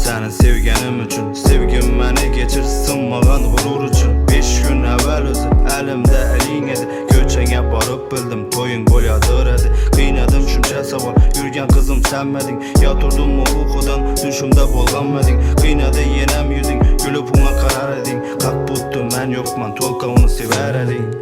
Seni sevgenim üçün, sevgim məni geçir sınmağan gurur üçün. 5 gün evvel özü elimde elin edi, köçeğe barıp bildim toyun bolyadır edi. Kıynadım şunca sabah, yürgen kızım senmedin, yatırdım mı uykudan, düşümde bolganmedin. Kıynadı yenem yüzün, gülüp ona karar edin. Kalk buttu men yokman, tolka onu sever edin.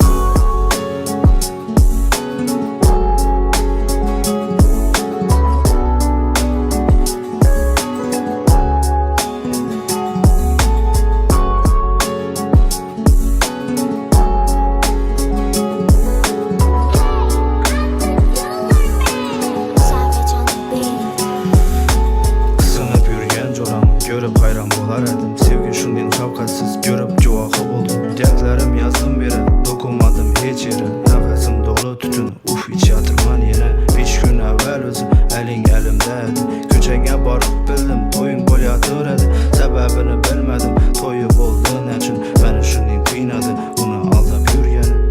Görüp hayran bolar edim, sevgi şundan şapkatsız görüp cevakı buldum. Dertlerim yazdım bire, dokunmadım hiç yere. Nefesim dolu tütün, hiç yatırman yere. 5 gün evvel özü elin elimdeydi, köçeğe barıp bildim toyun bolyadır edi. Sebebini bilmedim, toyu bulduğun için beni şundan kıynadı, onu aldap yürgeni.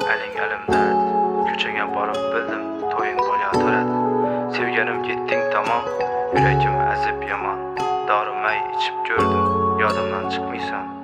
Elin elimdeydi, köçeğe barıp bildim toyun bolyadır edi. Sevgenim gittin tamam, yüreğim ezip yaman. Darımayı içip gördüm, yadımdan çıkmıysan.